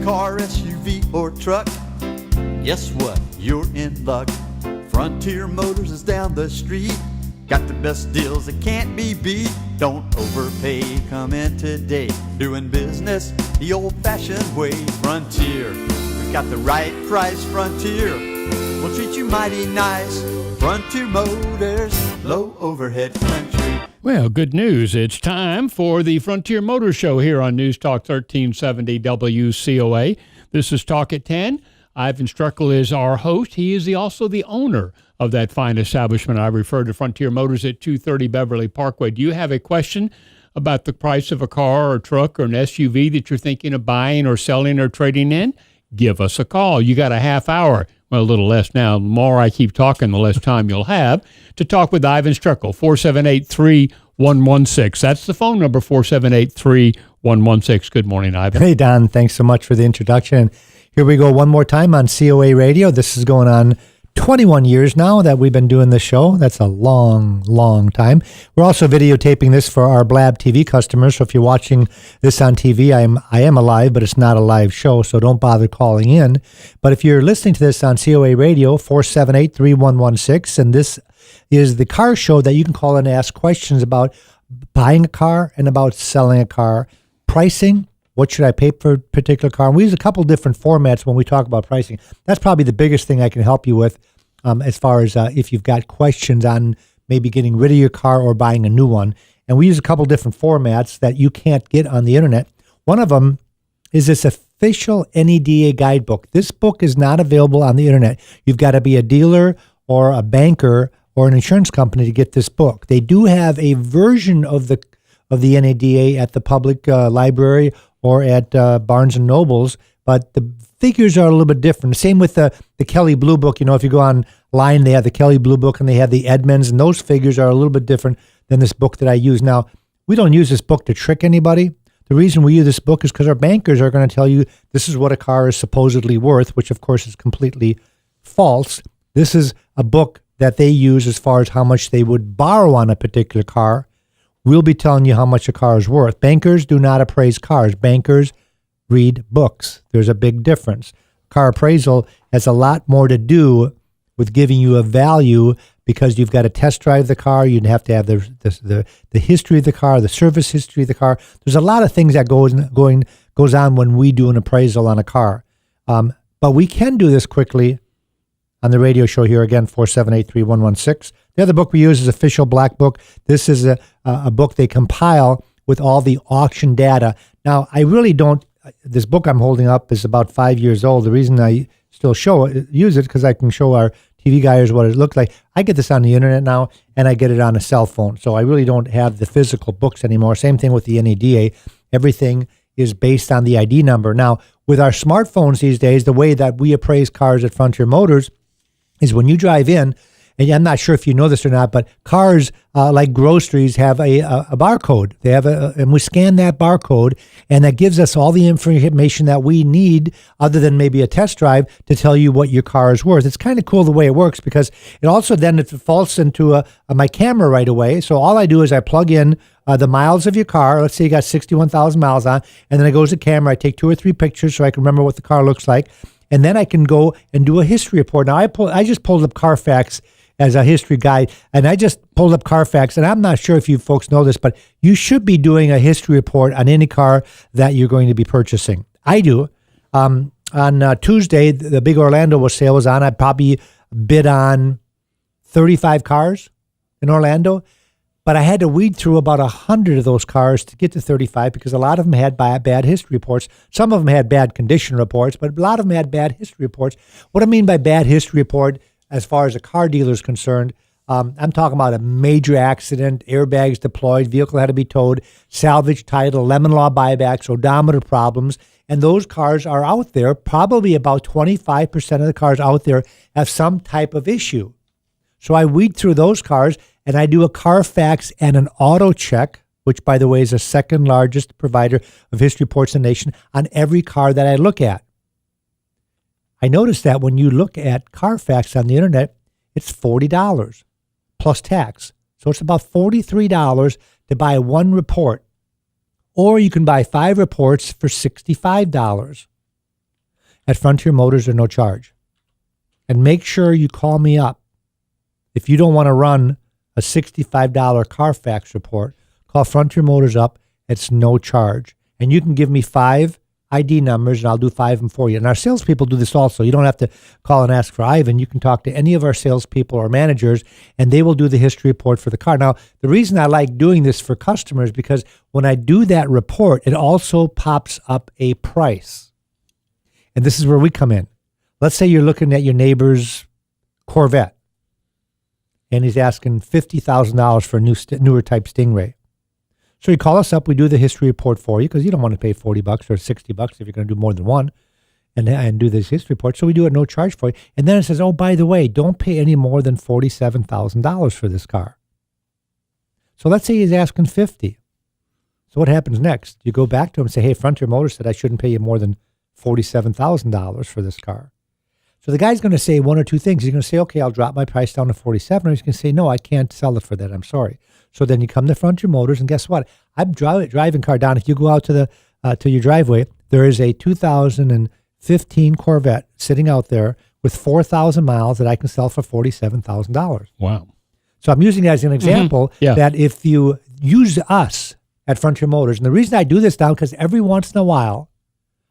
car, SUV, or truck, guess what? You're in luck. Frontier Motors is down the street. Got the best deals that can't be beat. Don't overpay, come in today. Doing business the old-fashioned way. Frontier, we got the right price. Frontier, we'll treat you mighty nice. Frontier Motors, low overhead country. Well, good news. It's time for the Frontier Motor Show here on News Talk 1370 WCOA. This is Talk at 10. Iven Streckel is our host. He is also the owner of that fine establishment I referred to, Frontier Motors at 230 Beverly Parkway. Do you have a question about the price of a car or truck or an SUV that you're thinking of buying or selling or trading in? Give us a call. You got a half hour. Well, a little less now. The more I keep talking, the less time you'll have to talk with Iven Streckel. 478-3116. That's the phone number, 478-3116. Good morning, Iven. Hey, Don. Thanks so much for the introduction. Here we go one more time on COA Radio. This is going on 21 years now that we've been doing this show. That's a long, long time. We're also videotaping this for our Blab TV customers. So if you're watching this on TV, I am alive, but it's not a live show, so don't bother calling in. But if you're listening to this on COA Radio, 478-3116, and this is the car show that you can call and ask questions about buying a car and about selling a car, pricing. What should I pay for a particular car? And we use a couple different formats when we talk about pricing. That's probably the biggest thing I can help you with as far as if you've got questions on maybe getting rid of your car or buying a new one. And we use a couple different formats that you can't get on the internet. One of them is this official NEDA guidebook. This book is not available on the internet. You've got to be a dealer or a banker or an insurance company to get this book. They do have a version of the NADA at the public library or at Barnes & Noble's, but the figures are a little bit different. Same with the Kelley Blue Book. You know, if you go online, they have the Kelley Blue Book and they have the Edmunds, and those figures are a little bit different than this book that I use. Now, we don't use this book to trick anybody. The reason we use this book is because our bankers are going to tell you this is what a car is supposedly worth, which of course is completely false. This is a book that they use as far as how much they would borrow on a particular car. We'll be telling you how much a car is worth. Bankers do not appraise cars. Bankers read books. There's a big difference. Car appraisal has a lot more to do with giving you a value because you've got to test drive the car. You'd have to have the history of the car, the service history of the car. There's a lot of things that goes on when we do an appraisal on a car. But we can do this quickly on the radio show here, again, 478-3116. The other book we use is Official Black Book. This is a book they compile with all the auction data. Now, I really don't, this book I'm holding up is about 5 years old. The reason I still use it because I can show our TV guys what it looked like. I get this on the internet now, and I get it on a cell phone. So I really don't have the physical books anymore. Same thing with the NEDA. Everything is based on the ID number. Now, with our smartphones these days, the way that we appraise cars at Frontier Motors is when you drive in, and I'm not sure if you know this or not, but cars like groceries have a barcode. They have and we scan that barcode, and that gives us all the information that we need, other than maybe a test drive, to tell you what your car is worth. It's kind of cool the way it works because it also then it falls into my camera right away. So all I do is I plug in the miles of your car. Let's say you got 61,000 miles on, and then I go to the camera. I take 2 or 3 pictures so I can remember what the car looks like. And then I can go and do a history report. Now, I just pulled up Carfax as a history guide, and I just pulled up Carfax, and I'm not sure if you folks know this, but you should be doing a history report on any car that you're going to be purchasing. I do. On Tuesday, the big Orlando sale was on. I probably bid on 35 cars in Orlando, but I had to weed through about 100 of those cars to get to 35 because a lot of them had bad history reports. Some of them had bad condition reports, but a lot of them had bad history reports. What I mean by bad history report, as far as a car dealer is concerned, I'm talking about a major accident, airbags deployed, vehicle had to be towed, salvage title, lemon law buybacks, odometer problems, and those cars are out there. Probably about 25% of the cars out there have some type of issue. So I weed through those cars, and I do a Carfax and an auto check, which, by the way, is the second largest provider of history reports in the nation, on every car that I look at. I noticed that when you look at Carfax on the internet, it's $40 plus tax. So it's about $43 to buy one report. Or you can buy 5 reports for $65. at Frontier Motors are no charge. And make sure you call me up. If you don't want to run a $65 Carfax report, call Frontier Motors up. It's no charge. And you can give me 5 ID numbers, and I'll do 5 of them for you. And our salespeople do this also. You don't have to call and ask for Ivan. You can talk to any of our salespeople or managers, and they will do the history report for the car. Now, the reason I like doing this for customers, because when I do that report, it also pops up a price. And this is where we come in. Let's say you're looking at your neighbor's Corvette, and he's asking $50,000 for a newer type Stingray. So you call us up, we do the history report for you, because you don't want to pay $40 or $60 if you're going to do more than one and do this history report. So we do it no charge for you. And then it says, oh, by the way, don't pay any more than $47,000 for this car. So let's say he's asking $50,000. So what happens next? You go back to him and say, hey, Frontier Motors said I shouldn't pay you more than $47,000 for this car. So the guy's going to say one or two things. He's going to say, okay, I'll drop my price down to $47,000. Or he's going to say, no, I can't sell it for that. I'm sorry. So then you come to Frontier Motors, and guess what? I'm driving car down. If you go out to your driveway, there is a 2015 Corvette sitting out there with 4,000 miles that I can sell for $47,000. Wow. So I'm using it as an example that if you use us at Frontier Motors, and the reason I do this now, because every once in a while,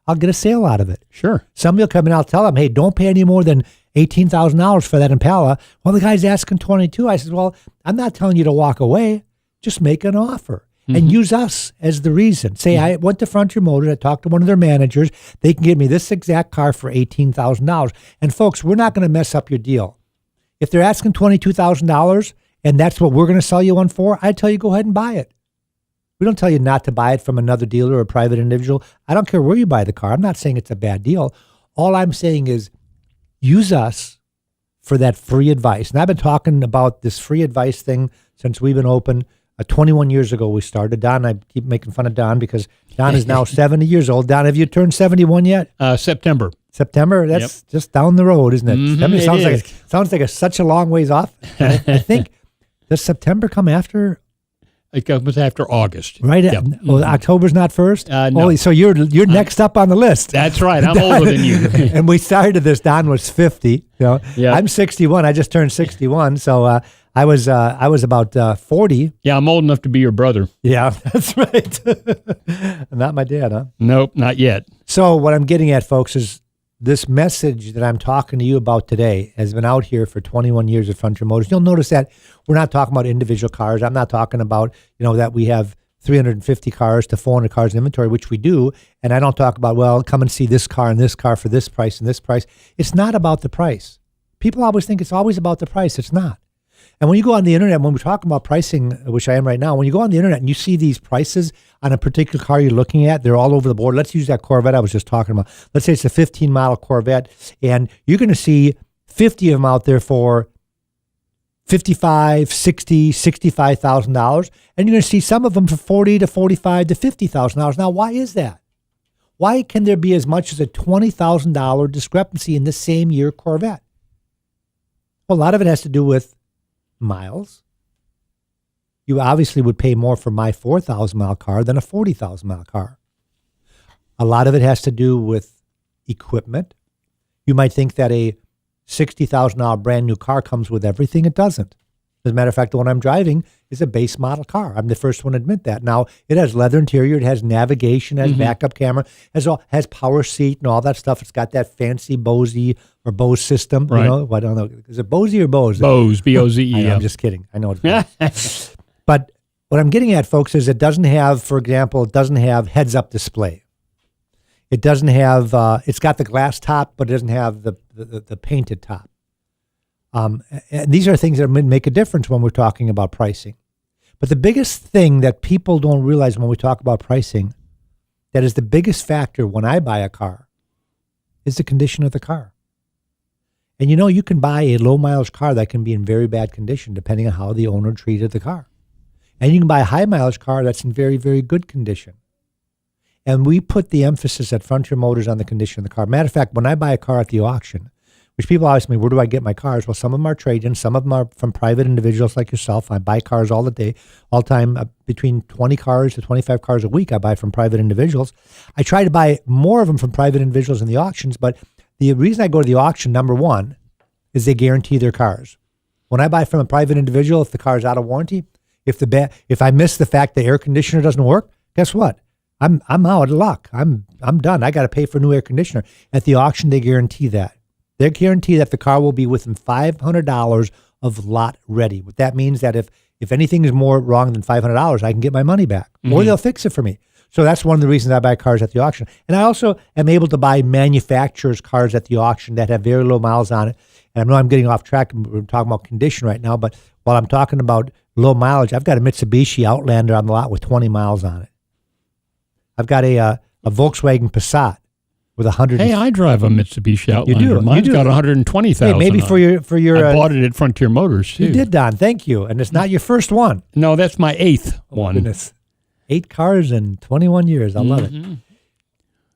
I'll get a sale out of it. Sure. Somebody will come and I'll tell them, hey, don't pay any more than $18,000 for that Impala. Well, the guy's asking $22,000. I said, well, I'm not telling you to walk away. Just make an offer and use us as the reason. Say, I went to Frontier Motors. I talked to one of their managers. They can get me this exact car for $18,000. And folks, we're not going to mess up your deal. If they're asking $22,000 and that's what we're going to sell you one for, I tell you, go ahead and buy it. We don't tell you not to buy it from another dealer or a private individual. I don't care where you buy the car. I'm not saying it's a bad deal. All I'm saying is use us for that free advice. And I've been talking about this free advice thing since we've been open. 21 years ago we started. Don, I keep making fun of Don because Don is now 70 years old. Don, have you turned 71 yet? September. September? That's just down the road, isn't it? It sounds like such a long ways off. I think, does September come after? It comes after August. Right. Yep. Well, October's not first? No. Oh, so you're next up on the list. That's right. I'm older than you. And we started this, Don was 50. I'm 61. I just turned 61. So I was about 40. Yeah, I'm old enough to be your brother. Yeah, that's right. Not my dad, huh? Nope, not yet. So what I'm getting at, folks, is this message that I'm talking to you about today has been out here for 21 years at Frontier Motors. You'll notice that we're not talking about individual cars. I'm not talking about, that we have 350 cars to 400 cars in inventory, which we do. And I don't talk about, well, come and see this car and this car for this price and this price. It's not about the price. People always think it's always about the price. It's not. And when you go on the internet, when we're talking about pricing, which I am right now, when you go on the internet and you see these prices on a particular car you're looking at, they're all over the board. Let's use that Corvette I was just talking about. Let's say it's a 15-model Corvette, and you're going to see 50 of them out there for $55,000, $60,000, $65,000, and you're going to see some of them for $40,000 to $45,000 to $50,000. Now, why is that? Why can there be as much as a $20,000 discrepancy in the same year Corvette? Well, a lot of it has to do with miles. You obviously would pay more for my 4,000 mile car than a 40,000 mile car. A lot of it has to do with equipment. You might think that a $60,000 brand new car comes with everything. It doesn't. As a matter of fact, the one I'm driving is a base model car. I'm the first one to admit that. Now, it has leather interior, it has navigation, it has backup camera, has power seat and all that stuff. It's got that fancy Bose system. Right. I don't know. Is it Bose or Bose? Bose, B-O-Z-E. I'm just kidding. I know it's But what I'm getting at, folks, is it doesn't have, for example, heads-up display. It doesn't have, it's got the glass top, but it doesn't have the painted top. And these are things that make a difference when we're talking about pricing. But the biggest thing that people don't realize when we talk about pricing, that is the biggest factor when I buy a car, is the condition of the car. And you can buy a low mileage car that can be in very bad condition depending on how the owner treated the car. And you can buy a high mileage car that's in very, very good condition. And we put the emphasis at Frontier Motors on the condition of the car. Matter of fact, when I buy a car at the auction, which people ask me, where do I get my cars? Well, some of them are trade-ins. Some of them are from private individuals like yourself. I buy cars all the time, between 20 cars to 25 cars a week I buy from private individuals. I try to buy more of them from private individuals in the auctions, but the reason I go to the auction, number one, is they guarantee their cars. When I buy from a private individual, if the car's out of warranty, if I miss the fact the air conditioner doesn't work, guess what? I'm out of luck. I'm done. I got to pay for a new air conditioner. At the auction, they guarantee that. They guarantee that the car will be within $500 of lot ready. What that means that if anything is more wrong than $500, I can get my money back, or they'll fix it for me. So that's one of the reasons I buy cars at the auction. And I also am able to buy manufacturers' cars at the auction that have very low miles on it. And I know I'm getting off track. We're talking about condition right now, but while I'm talking about low mileage, I've got a Mitsubishi Outlander on the lot with 20 miles on it. I've got a Volkswagen Passat with 100. Hey, I drive a Mitsubishi Outlander. You do. Mine's got 120,000. Hey, maybe for your. I bought it at Frontier Motors too. You did, Don. Thank you. And it's not your first one. No, that's my 8th one. Goodness. 8 cars in 21 years. I love it.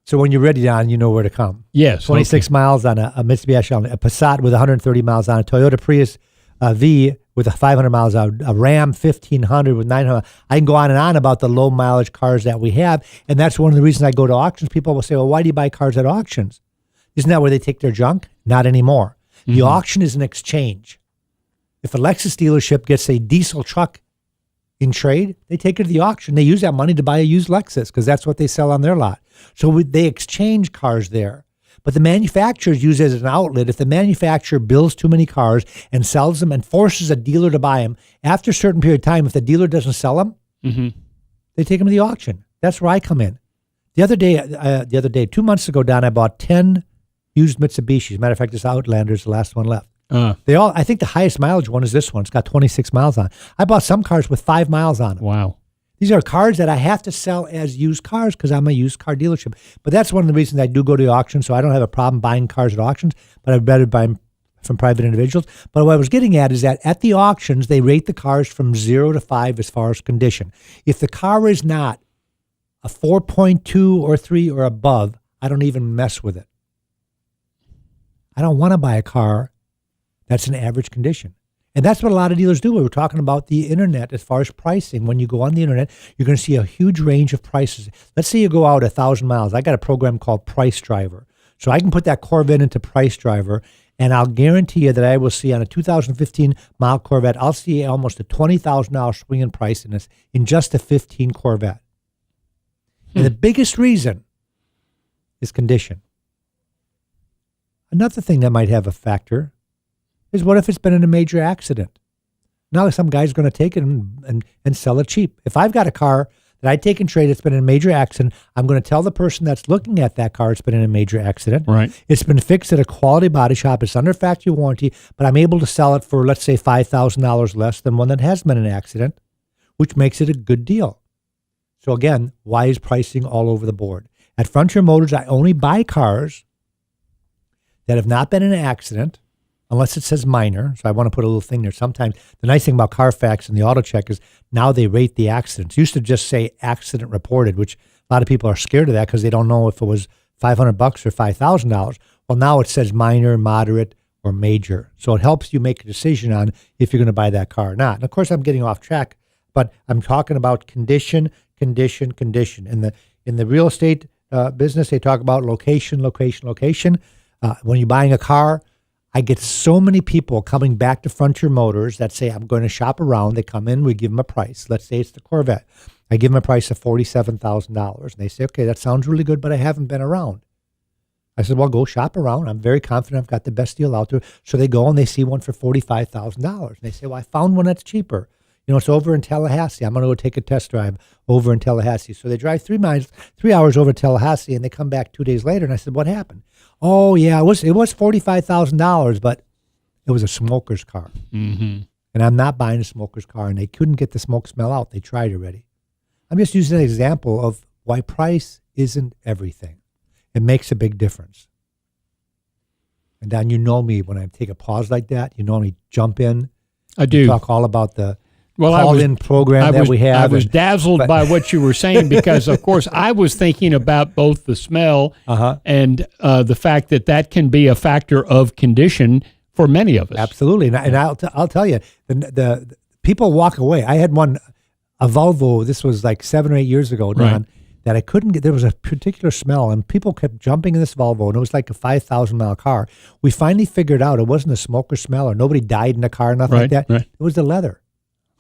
So when you're ready, Don, you know where to come. Yes. 26 miles on a Mitsubishi Outlander, a Passat with 130 miles on it, Toyota Prius V with 500 miles on it, a Ram 1500 with 900. I can go on and on about the low mileage cars that we have, and that's one of the reasons I go to auctions. People will say, well, why do you buy cars at auctions? Isn't that where they take their junk? Not anymore. The auction is an exchange. If a Lexus dealership gets a diesel truck in trade, they take it to the auction. They use that money to buy a used Lexus because that's what they sell on their lot. So they exchange cars there. But the manufacturers use it as an outlet. If the manufacturer builds too many cars and sells them and forces a dealer to buy them, after a certain period of time, if the dealer doesn't sell them, they take them to the auction. That's where I come in. The other day, 2 months ago, Don, I bought 10 used Mitsubishis. As a matter of fact, this Outlander is the last one left. I think the highest mileage one is this one. It's got 26 miles on it. I bought some cars with 5 miles on them. Wow. These are cars that I have to sell as used cars because I'm a used car dealership. But that's one of the reasons I do go to the auction, so I don't have a problem buying cars at auctions, but I'd better buy them from private individuals. But what I was getting at is that at the auctions, they rate the cars from 0 to 5 as far as condition. If the car is not a 4.2 or 3 or above, I don't even mess with it. I don't want to buy a car that's in average condition. And that's what a lot of dealers do. We were talking about the internet as far as pricing. When you go on the internet, you're going to see a huge range of prices. Let's say you go out 1,000 miles. I got a program called Price Driver. So I can put that Corvette into Price Driver, and I'll guarantee you that I will see on a 2015 model Corvette, I'll see almost a $20,000 swing in price in just a 15 Corvette. And the biggest reason is condition. Another thing that might have a factor is what if it's been in a major accident? Now some guy's going to take it and sell it cheap. If I've got a car that I take and trade that's been in a major accident, I'm going to tell the person that's looking at that car it's been in a major accident. Right. It's been fixed at a quality body shop. It's under factory warranty, but I'm able to sell it for, let's say, $5,000 less than one that has been in an accident, which makes it a good deal. So again, why is pricing all over the board? At Frontier Motors, I only buy cars that have not been in an accident, unless it says minor. So I want to put a little thing there. Sometimes the nice thing about Carfax and the auto check is now they rate the accidents. It used to just say accident reported, which a lot of people are scared of that because they don't know if it was $500 or $5,000. Well, now it says minor, moderate, or major. So it helps you make a decision on if you're going to buy that car or not. And of course, I'm getting off track, but I'm talking about condition. In the real estate business, they talk about location. When you're buying a car, I get so many people coming back to Frontier Motors that say, I'm going to shop around. They come in, we give them a price. Let's say it's the Corvette. I give them a price of $47,000. And they say, okay, that sounds really good, but I haven't been around. I said, well, go shop around. I'm very confident I've got the best deal out there. So they go and they see one for $45,000. And they say, well, I found one that's cheaper. It's over in Tallahassee. I'm going to go take a test drive over in Tallahassee. So they drive 3 hours over to Tallahassee, and they come back 2 days later. And I said, what happened? Oh, yeah, it was $45,000, but it was a smoker's car. And I'm not buying a smoker's car. And they couldn't get the smoke smell out. They tried already. I'm just using an example of why price isn't everything. It makes a big difference. And Don, you know me, when I take a pause like that, you know me jump in. I do. Talk all about the call-in program that we have. I was dazzled by what you were saying because, of course, I was thinking about both the smell and the fact that can be a factor of condition for many of us. Absolutely, and I'll tell you, the people walk away. I had a Volvo. This was like 7 or 8 years ago, Don, that I couldn't get. There was a particular smell, and people kept jumping in this Volvo, and it was like a 5,000-mile car. We finally figured out it wasn't a smoker smell, or nobody died in the car, nothing like that. Right. It was the leather.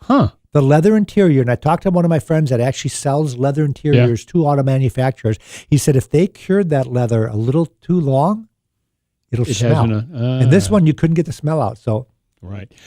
Huh. The leather interior, and I talked to one of my friends that actually sells leather interiors to auto manufacturers. He said if they cured that leather a little too long, it'll smell. And this one, you couldn't get the smell out. So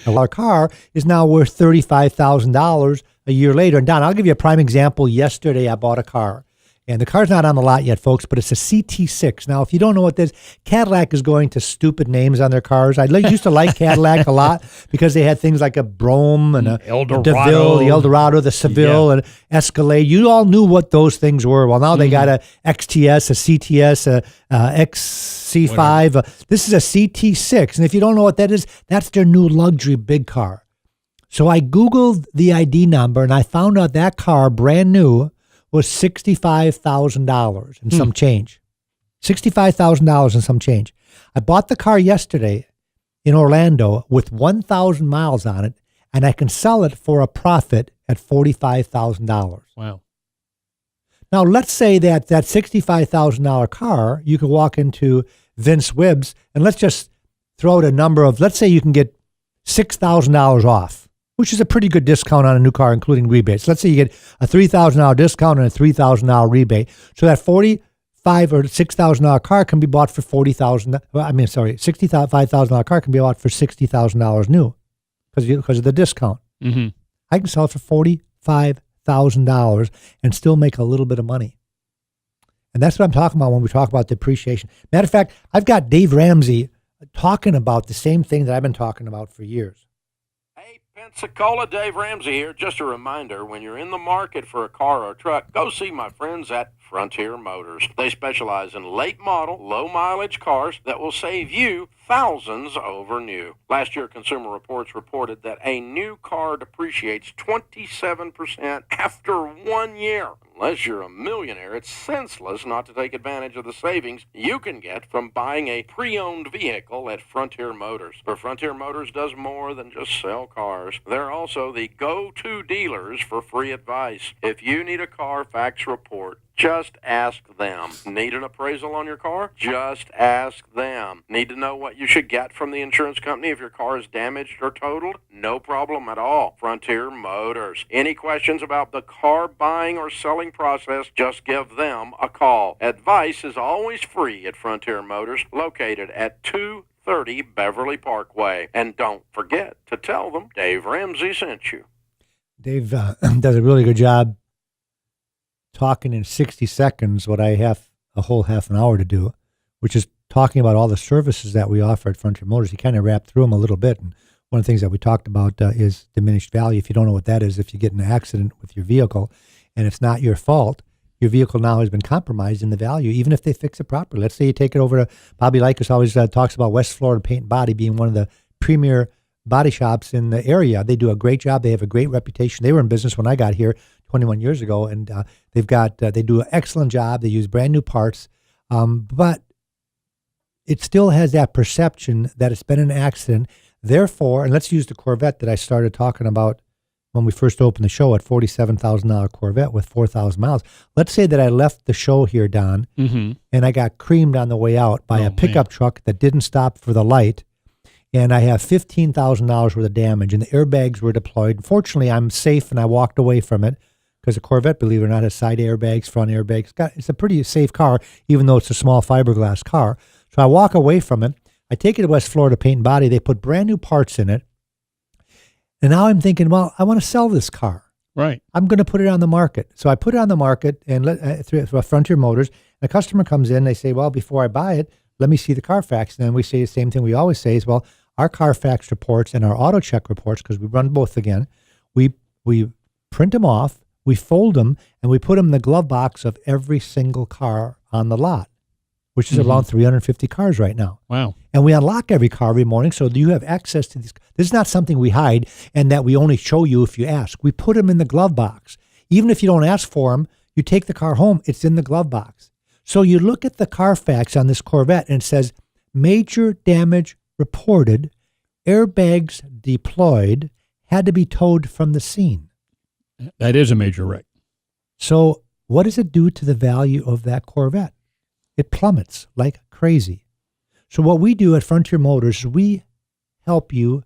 our car is now worth $35,000 a year later. And Don, I'll give you a prime example. Yesterday, I bought a car. And the car's not on the lot yet, folks, but it's a CT6. Now, if you don't know what this, Cadillac is going to stupid names on their cars. I used to like Cadillac a lot because they had things like a Brougham and a DeVille, the Eldorado, the Seville, and Escalade. You all knew what those things were. Well, now they got a XTS, a CTS, a XC5. This is a CT6. And if you don't know what that is, that's their new luxury big car. So I Googled the ID number, and I found out that car, brand new, was $65,000 and some change. $65,000 and some change. I bought the car yesterday in Orlando with 1,000 miles on it, and I can sell it for a profit at $45,000. Wow. Now, let's say that $65,000 car, you could walk into Vince Wibb's, and let's just throw out a number of, let's say you can get $6,000 off, which is a pretty good discount on a new car, including rebates. Let's say you get a $3,000 discount and a $3,000 rebate. So that $45,000 or $6,000 car can be bought for $65,000 car can be bought for $60,000 new because of the discount. Mm-hmm. I can sell it for $45,000 and still make a little bit of money. And that's what I'm talking about when we talk about depreciation. Matter of fact, I've got Dave Ramsey talking about the same thing that I've been talking about for years. Pensacola, Dave Ramsey here. Just a reminder, when you're in the market for a car or a truck, go see my friends at Frontier Motors. They specialize in late model, low mileage cars that will save you thousands over new. Last year, Consumer Reports reported that a new car depreciates 27% after 1 year. Unless you're a millionaire, it's senseless not to take advantage of the savings you can get from buying a pre-owned vehicle at Frontier Motors. For Frontier Motors does more than just sell cars. They're also the go-to dealers for free advice. If you need a Carfax report, just ask them. Need an appraisal on your car? Just ask them. Need to know what you should get from the insurance company if your car is damaged or totaled? No problem at all. Frontier Motors. Any questions about the car buying or selling process, just give them a call. Advice is always free at Frontier Motors, located at 230 Beverly Parkway. And don't forget to tell them Dave Ramsey sent you. Dave does a really good job talking in 60 seconds what I have a whole half an hour to do, which is talking about all the services that we offer at Frontier Motors. He kind of wrapped through them a little bit. And one of the things that we talked about is diminished value. If you don't know what that is, if you get in an accident with your vehicle and it's not your fault, your vehicle now has been compromised in the value, even if they fix it properly. Let's say you take it over to, Bobby Likus always talks about West Florida Paint and Body being one of the premier body shops in the area. They do a great job. They have a great reputation. They were in business when I got here 21 years ago, and they do an excellent job. They use brand new parts, but it still has that perception that it's been an accident. Therefore, and let's use the Corvette that I started talking about when we first opened the show, at $47,000 Corvette with 4,000 miles. Let's say that I left the show here, Don, and I got creamed on the way out by a pickup truck that didn't stop for the light, and I have $15,000 worth of damage, and the airbags were deployed. Fortunately, I'm safe, and I walked away from it, because a Corvette, believe it or not, has side airbags, front airbags. It's a pretty safe car, even though it's a small fiberglass car. So I walk away from it. I take it to West Florida Paint and Body. They put brand new parts in it. And now I'm thinking, well, I want to sell this car. Right. I'm going to put it on the market. So I put it on the market and through Frontier Motors. The customer comes in. They say, well, before I buy it, let me see the Carfax. And then we say the same thing we always say is, well, our Carfax reports and our auto check reports, because we run both again, we print them off. We fold them, and we put them in the glove box of every single car on the lot. which is around 350 cars right now. Wow. And we unlock every car every morning, so you have access to these. This is not something we hide and that we only show you if you ask. We put them in the glove box. Even if you don't ask for them, you take the car home, it's in the glove box. So you look at the Carfax on this Corvette and it says, major damage reported, airbags deployed, had to be towed from the scene. That is a major wreck. So what does it do to the value of that Corvette? It plummets like crazy. So what we do at Frontier Motors is we help you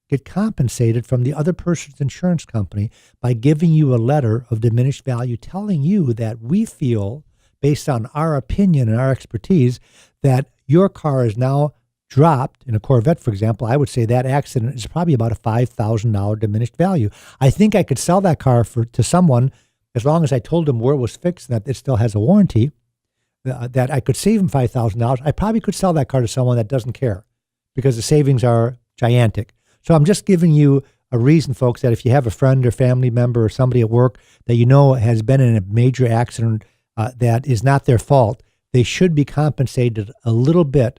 get compensated from the other person's insurance company by giving you a letter of diminished value telling you that we feel, based on our opinion and our expertise, that your car is now dropped. In a Corvette, for example, I would say that accident is probably about a $5,000 diminished value. I think I could sell that car to someone as long as I told them where it was fixed and that it still has a warranty, that I could save them $5,000. I probably could sell that car to someone that doesn't care because the savings are gigantic. So I'm just giving you a reason, folks, that if you have a friend or family member or somebody at work that you know has been in a major accident that is not their fault, they should be compensated a little bit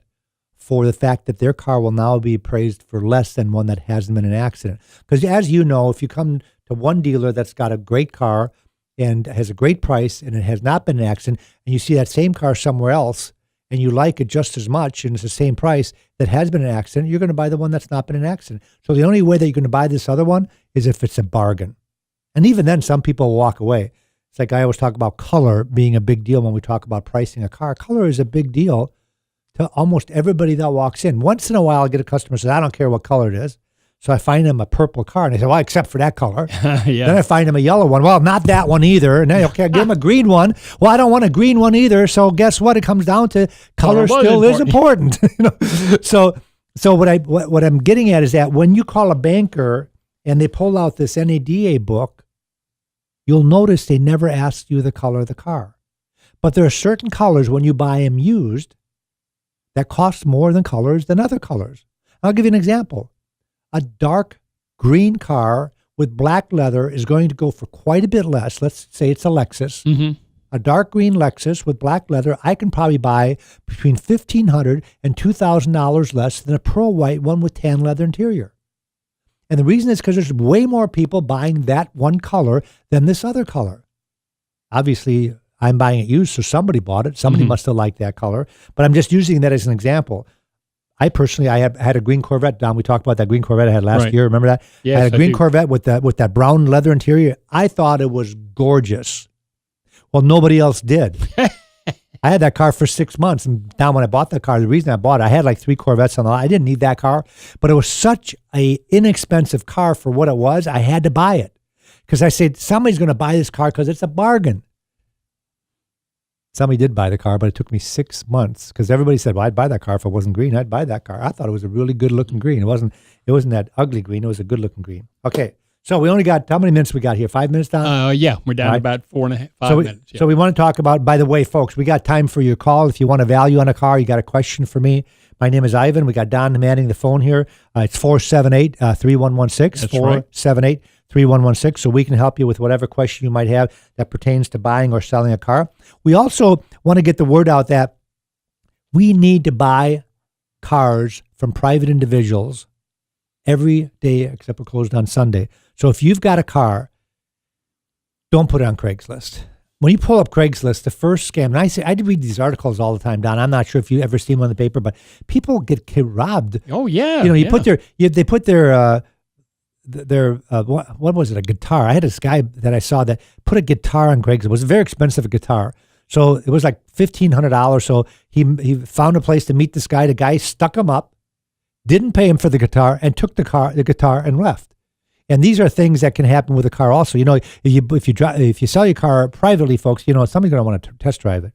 for the fact that their car will now be appraised for less than one that hasn't been in an accident. Because as you know, if you come to one dealer that's got a great car and has a great price and it has not been an accident, and you see that same car somewhere else and you like it just as much and it's the same price that has been an accident, you're going to buy the one that's not been an accident. So the only way that you're going to buy this other one is if it's a bargain. And even then, some people will walk away. It's like I always talk about color being a big deal when we talk about pricing a car. Color is a big deal to almost everybody that walks in. Once in a while, I'll get a customer who says, I don't care what color it is. So I find them a purple car, and they say, well, except for that color. Yeah. Then I find them a yellow one. Well, not that one either. And then, okay, I give them a green one. Well, I don't want a green one either. So guess what? It comes down to color still is important. You know? So what I'm getting at is that when you call a banker and they pull out this NADA book, you'll notice they never ask you the color of the car. But there are certain colors when you buy them used that cost more than colors than other colors. I'll give you an example. A dark green car with black leather is going to go for quite a bit less. Let's say it's a Lexus. Mm-hmm. A dark green Lexus with black leather, I can probably buy between $1,500 and $2,000 less than a pearl white one with tan leather interior. And the reason is because there's way more people buying that one color than this other color. Obviously, I'm buying it used, so somebody bought it. Somebody must have liked that color. But I'm just using that as an example. I personally, I had a green Corvette, Don. We talked about that green Corvette I had last year. Remember that? Yes, I had a green Corvette with that brown leather interior. I thought it was gorgeous. Well, nobody else did. I had that car for 6 months. And now when I bought that car, the reason I bought it, I had like 3 Corvettes on the lot. I didn't need that car, but it was such a inexpensive car for what it was. I had to buy it because I said, somebody's going to buy this car because it's a bargain. Somebody did buy the car, but it took me 6 months because everybody said, well, I'd buy that car if it wasn't green. I'd buy that car. I thought it was a really good looking green. It wasn't that ugly green. It was a good looking green. Okay. So we only got, how many minutes we got here? 5 minutes, Don? Yeah, we're down to about 5 minutes. Yeah. So we want to talk about, by the way, folks, we got time for your call. If you want a value on a car, you got a question for me. My name is Ivan. We got Don manning the phone here. It's 478-3116. That's right. 478-3116. So we can help you with whatever question you might have that pertains to buying or selling a car. We also want to get the word out that we need to buy cars from private individuals every day except we're closed on Sunday. So if you've got a car, don't put it on Craigslist. When you pull up Craigslist, the first scam, and I read these articles all the time, Don. I'm not sure if you ever see them on the paper, but people get robbed. Oh yeah, you put they put their what was it, a guitar? I had this guy that I saw that put a guitar on Craigslist. It was a very expensive guitar, so it was like $1,500. So he found a place to meet this guy. The guy stuck him up, didn't pay him for the guitar, and took the guitar and left. And these are things that can happen with a car also. If you sell your car privately, folks, somebody's going to want to test drive it.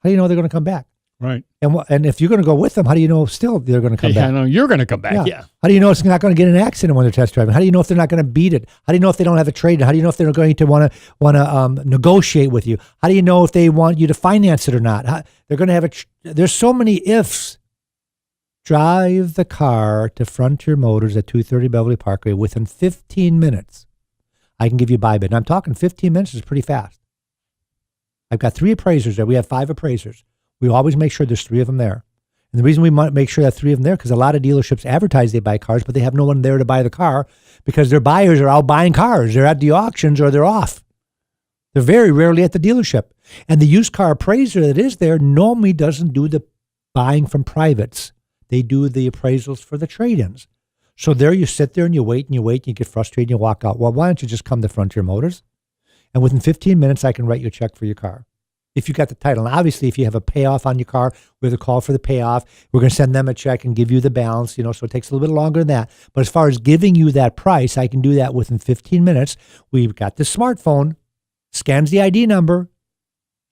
How do you know they're going to come back? Right. And if you're going to go with them, how do you know still they're going to come back? I know you're going to come back. Yeah. How do you know it's not going to get in an accident when they're test driving? How do you know if they're not going to beat it? How do you know if they don't have a trade? How do you know if they're going to want to negotiate with you? How do you know if they want you to finance it or not? They're going to have there's so many ifs. Drive the car to Frontier Motors at 230 Beverly Parkway within 15 minutes. I can give you a buy bid. And I'm talking 15 minutes is pretty fast. I've got 3 appraisers there. We have 5 appraisers. We always make sure there's 3 of them there. And the reason we might make sure that 3 of them there, because a lot of dealerships advertise they buy cars, but they have no one there to buy the car because their buyers are out buying cars. They're at the auctions or they're off. They're very rarely at the dealership. And the used car appraiser that is there normally doesn't do the buying from privates. They do the appraisals for the trade-ins. So there you sit there and you wait and you wait and you get frustrated and you walk out. Well, why don't you just come to Frontier Motors? And within 15 minutes, I can write you a check for your car. If you got the title. And obviously, if you have a payoff on your car, we have to call for the payoff. We're going to send them a check and give you the balance, so it takes a little bit longer than that. But as far as giving you that price, I can do that within 15 minutes. We've got this smartphone, scans the ID number,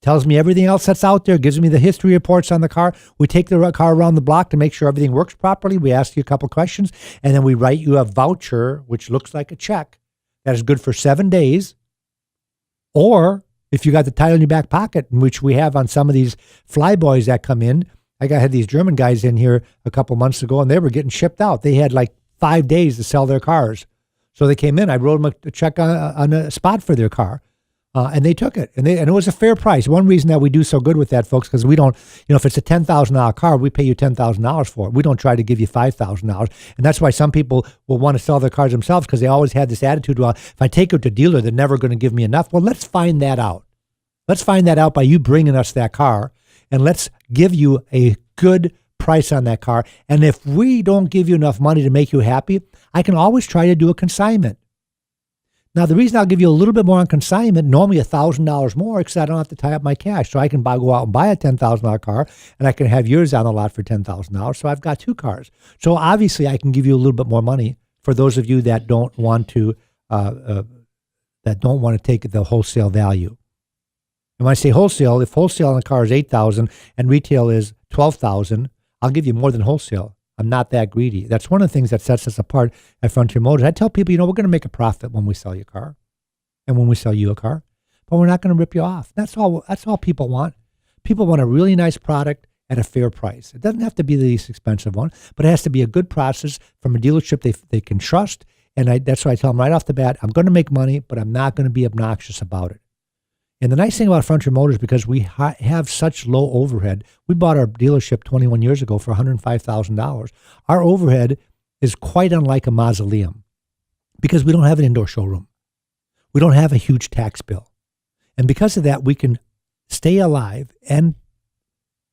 tells me everything else that's out there, gives me the history reports on the car. We take the car around the block to make sure everything works properly. We ask you a couple questions, and then we write you a voucher, which looks like a check, that is good for 7 days. Or if you got the title in your back pocket, which we have on some of these flyboys that come in. I had these German guys in here a couple months ago, and they were getting shipped out. They had like 5 days to sell their cars. So they came in. I wrote them a check on a spot for their car. And they took it, and it was a fair price. One reason that we do so good with that, folks, because we don't, if it's a $10,000 car, we pay you $10,000 for it. We don't try to give you $5,000, and that's why some people will want to sell their cars themselves because they always had this attitude, well, if I take it to dealer, they're never going to give me enough. Well, let's find that out. Let's find that out by you bringing us that car, and let's give you a good price on that car. And if we don't give you enough money to make you happy, I can always try to do a consignment. Now, the reason I'll give you a little bit more on consignment, normally $1,000 more, because I don't have to tie up my cash. So I can go out and buy a $10,000 car, and I can have yours on the lot for $10,000. So I've got 2 cars. So obviously, I can give you a little bit more money for those of you that don't want to take the wholesale value. And when I say wholesale, if wholesale on the car is $8,000 and retail is $12,000, I'll give you more than wholesale. I'm not that greedy. That's one of the things that sets us apart at Frontier Motors. I tell people, we're going to make a profit when we sell you a car and when we sell you a car, but we're not going to rip you off. That's all people want. People want a really nice product at a fair price. It doesn't have to be the least expensive one, but it has to be a good process from a dealership they can trust. And that's why I tell them right off the bat, I'm going to make money, but I'm not going to be obnoxious about it. And the nice thing about Frontier Motors, because we have such low overhead, we bought our dealership 21 years ago for $105,000. Our overhead is quite unlike a mausoleum because we don't have an indoor showroom. We don't have a huge tax bill. And because of that, we can stay alive and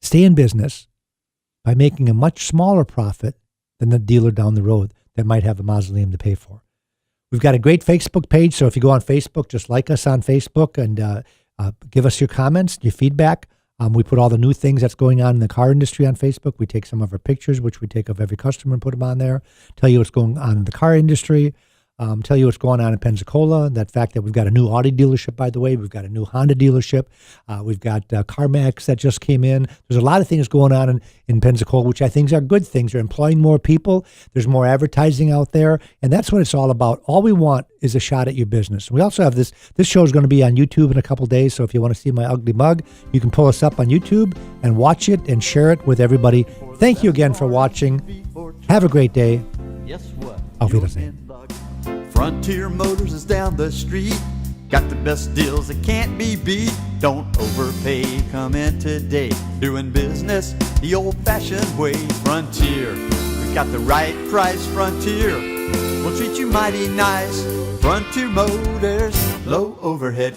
stay in business by making a much smaller profit than the dealer down the road that might have a mausoleum to pay for. We've got a great Facebook page, so if you go on Facebook, just like us on Facebook and give us your comments, your feedback. We put all the new things that's going on in the car industry on Facebook. We take some of our pictures, which we take of every customer and put them on there, tell you what's going on in the car industry, tell you what's going on in Pensacola, that fact that we've got a new Audi dealership, by the way. We've got a new Honda dealership. We've got CarMax that just came in. There's a lot of things going on in Pensacola, which I think are good things. They're employing more people. There's more advertising out there, and that's what it's all about. All we want is a shot at your business. We also have this show is going to be on YouTube in a couple days, so if you want to see my ugly mug, you can pull us up on YouTube and watch it and share it with everybody. Thank you again for watching. Have a great day. Guess what? Auf Wiedersehen. Frontier Motors is down the street. Got the best deals that can't be beat. Don't overpay, come in today. Doing business the old-fashioned way. Frontier, we got the right price. Frontier, we'll treat you mighty nice. Frontier Motors, low overhead.